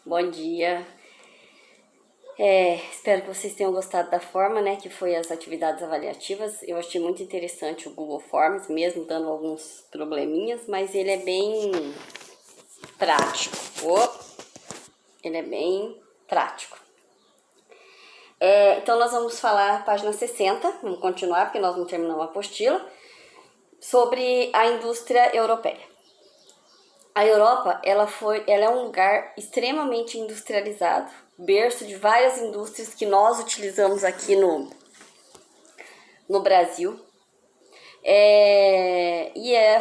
bom dia. Espero que vocês tenham gostado da forma, né, que foi as atividades avaliativas. Eu achei muito interessante o Google Forms, mesmo dando alguns probleminhas, mas ele é bem prático. Ele é bem prático. Então nós vamos falar página 60, vamos continuar porque nós não terminamos a apostila, sobre a indústria europeia. A Europa, ela é um lugar extremamente industrializado, berço de várias indústrias que nós utilizamos aqui no Brasil.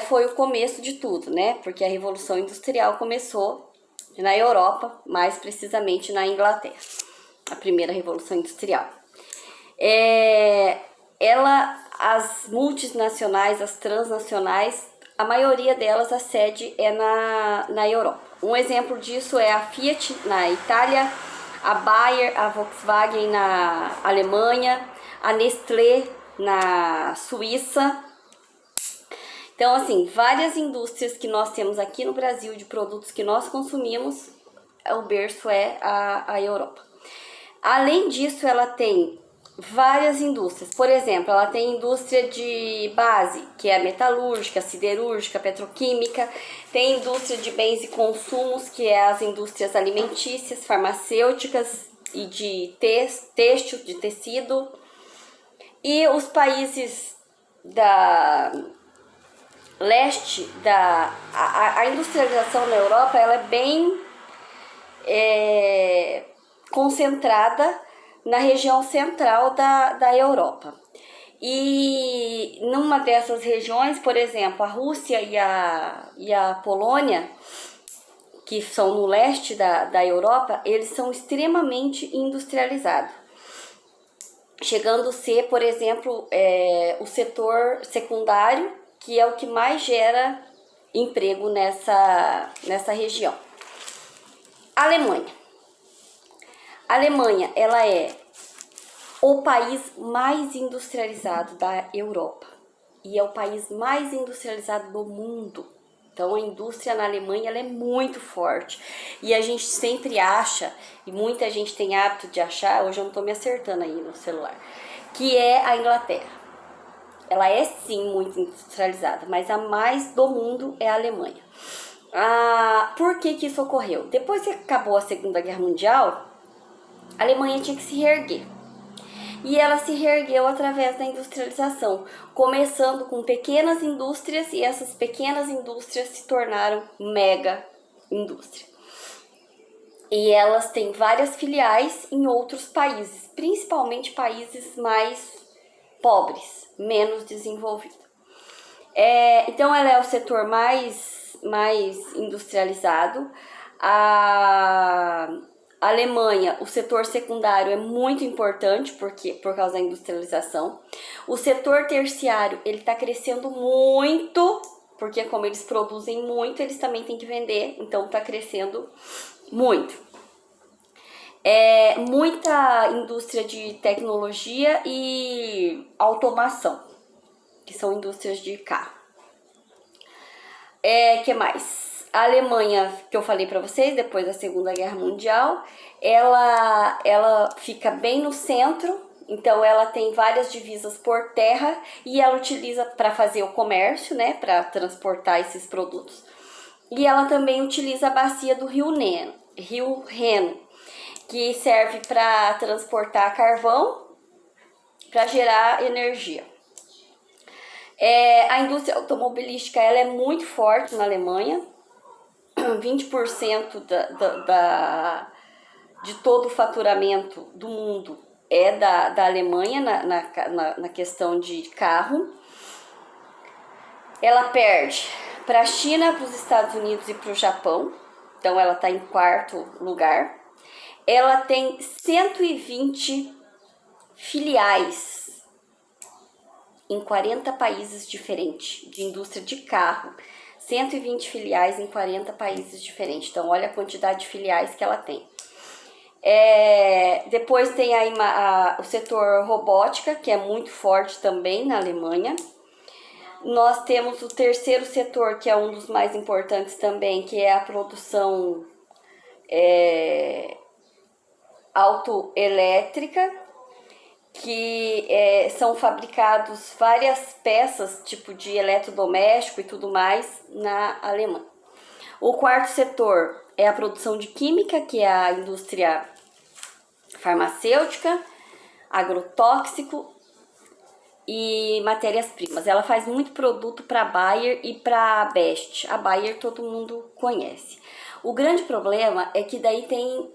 Foi o começo de tudo, né? Porque a Revolução Industrial começou na Europa, mais precisamente na Inglaterra, a primeira Revolução Industrial. As multinacionais, as transnacionais, a maioria delas, a sede é na Europa. Um exemplo disso é a Fiat na Itália, a Bayer, a Volkswagen na Alemanha, a Nestlé na Suíça. Então, assim, várias indústrias que nós temos aqui no Brasil de produtos que nós consumimos, o berço é a Europa. Além disso, ela tem várias indústrias. Por exemplo, ela tem indústria de base, que é a metalúrgica, a siderúrgica, a petroquímica. Tem indústria de bens e consumos, que é as indústrias alimentícias, farmacêuticas e de têxtil, de tecido. E os países da leste, a industrialização na Europa, ela é bem concentrada na região central da Europa. E numa dessas regiões, por exemplo, a Rússia e a Polônia, que são no leste da Europa, eles são extremamente industrializados. Chegando a ser, por exemplo, o setor secundário, que é o que mais gera emprego nessa região. A Alemanha, ela é o país mais industrializado da Europa e é o país mais industrializado do mundo. Então, a indústria na Alemanha ela é muito forte. E a gente sempre acha, e muita gente tem hábito de achar, hoje eu não estou me acertando aí no celular, que é a Inglaterra. Ela é sim muito industrializada, mas a mais do mundo é a Alemanha. Por que isso ocorreu? Depois que acabou a Segunda Guerra Mundial, a Alemanha tinha que se reerguer. E ela se reergueu através da industrialização, começando com pequenas indústrias, e essas pequenas indústrias se tornaram mega indústria. E elas têm várias filiais em outros países, principalmente países mais pobres, menos desenvolvidos. Então ela é o setor mais industrializado. A Alemanha, o setor secundário é muito importante por causa da industrialização. O setor terciário, ele está crescendo muito, porque como eles produzem muito, eles também têm que vender, então está crescendo muito. Muita indústria de tecnologia e automação, que são indústrias de carro. Que mais? A Alemanha, que eu falei para vocês, depois da Segunda Guerra Mundial, ela fica bem no centro, então ela tem várias divisas por terra e ela utiliza para fazer o comércio, né, para transportar esses produtos. E ela também utiliza a bacia do Rio Reno, que serve para transportar carvão para gerar energia. A indústria automobilística ela é muito forte na Alemanha. 20% de todo o faturamento do mundo é da Alemanha na questão de carro. Ela perde para a China, para os Estados Unidos e para o Japão. Então ela está em quarto lugar. Ela tem 120 filiais em 40 países diferentes de indústria de carro. 120 filiais em 40 países diferentes. Então, olha a quantidade de filiais que ela tem. Depois tem aí o setor robótica, que é muito forte também na Alemanha. Nós temos o terceiro setor, que é um dos mais importantes também, que é a produção autoelétrica, que são fabricados várias peças, tipo de eletrodoméstico e tudo mais, na Alemanha. O quarto setor é a produção de química, que é a indústria farmacêutica, agrotóxico e matérias-primas. Ela faz muito produto para a Bayer e para a Best. A Bayer todo mundo conhece. O grande problema é que daí tem,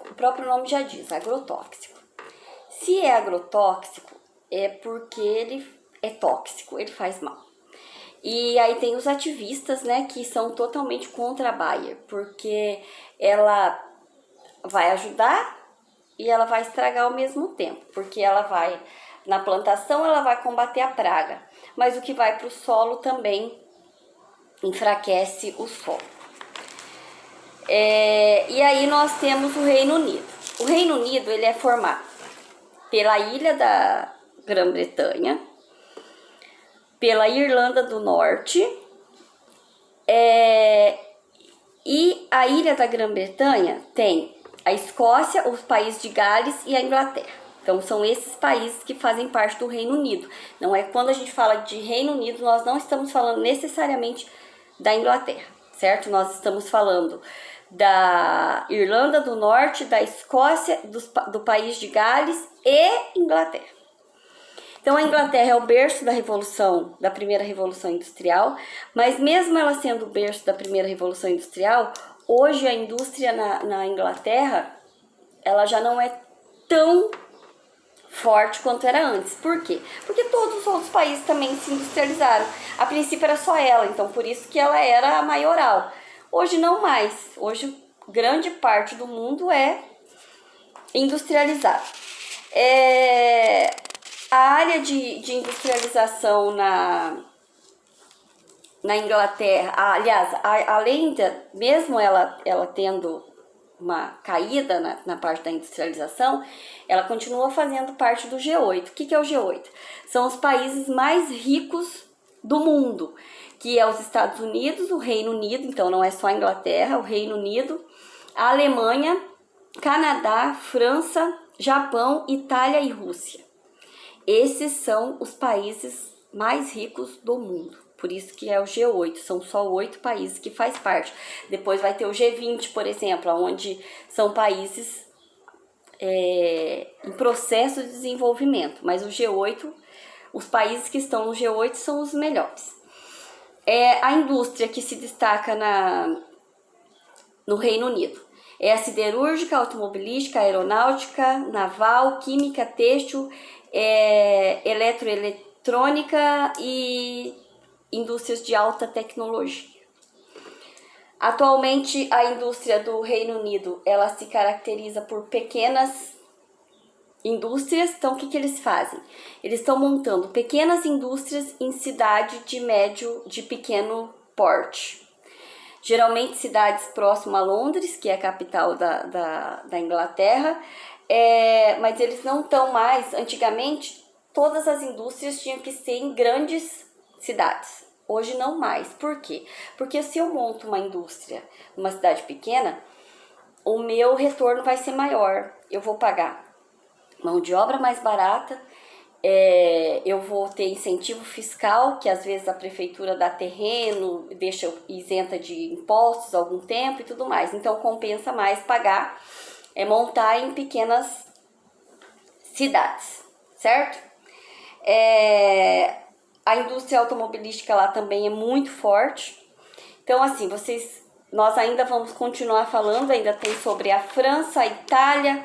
o próprio nome já diz, agrotóxico. Se é agrotóxico, é porque ele é tóxico, ele faz mal. E aí tem os ativistas, né, que são totalmente contra a Bayer, porque ela vai ajudar e ela vai estragar ao mesmo tempo, porque ela vai, na plantação ela vai combater a praga, mas o que vai para o solo também enfraquece o solo. E aí nós temos o Reino Unido. O Reino Unido ele é formado pela ilha da Grã-Bretanha, pela Irlanda do Norte, e a ilha da Grã-Bretanha tem a Escócia, os países de Gales e a Inglaterra. Então são esses países que fazem parte do Reino Unido. Não é, quando a gente fala de Reino Unido, nós não estamos falando necessariamente da Inglaterra, certo? Nós estamos falando da Irlanda do Norte, da Escócia, do país de Gales e Inglaterra. Então a Inglaterra é o berço da primeira revolução industrial, mas mesmo ela sendo o berço da primeira revolução industrial, hoje a indústria na Inglaterra, ela já não é tão forte quanto era antes. Por quê? Porque todos os outros países também se industrializaram. A princípio era só ela, então por isso que ela era a maioral. Hoje não mais. Hoje grande parte do mundo é industrializado. A área de industrialização na Inglaterra, aliás, além de, mesmo ela tendo uma caída na parte da industrialização, ela continua fazendo parte do G8. O que é o G8? São os países mais ricos do mundo, que é os Estados Unidos, o Reino Unido, então não é só a Inglaterra, o Reino Unido, a Alemanha, Canadá, França, Japão, Itália e Rússia. Esses são os países mais ricos do mundo. Por isso que é o G8, são só 8 países que faz parte. Depois vai ter o G20, por exemplo, onde são países em processo de desenvolvimento. Mas o G8, os países que estão no G8 são os melhores. A indústria que se destaca no Reino Unido é a siderúrgica, automobilística, aeronáutica, naval, química, têxtil, eletroeletrônica e indústrias de alta tecnologia. Atualmente a indústria do Reino Unido ela se caracteriza por pequenas indústrias. Então o que eles fazem? Eles estão montando pequenas indústrias em cidade de pequeno porte. Geralmente cidades próximas a Londres, que é a capital da Inglaterra, mas eles não estão mais. Antigamente, todas as indústrias tinham que ser em grandes cidades. Hoje não mais. Por quê? Porque se eu monto uma indústria numa cidade pequena, o meu retorno vai ser maior. Eu vou pagar mão de obra mais barata, eu vou ter incentivo fiscal, que às vezes a prefeitura dá terreno, deixa isenta de impostos algum tempo e tudo mais. Então compensa mais pagar, montar em pequenas cidades, certo? A indústria automobilística lá também é muito forte. Então assim, nós ainda vamos continuar falando, ainda tem sobre a França, a Itália,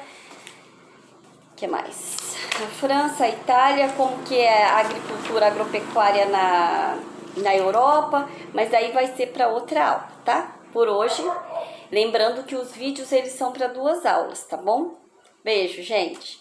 que mais? A França, a Itália, como que é a agricultura agropecuária na Europa, mas daí vai ser para outra aula, tá? Por hoje, lembrando que os vídeos eles são para 2 aulas, tá bom? Beijo, gente!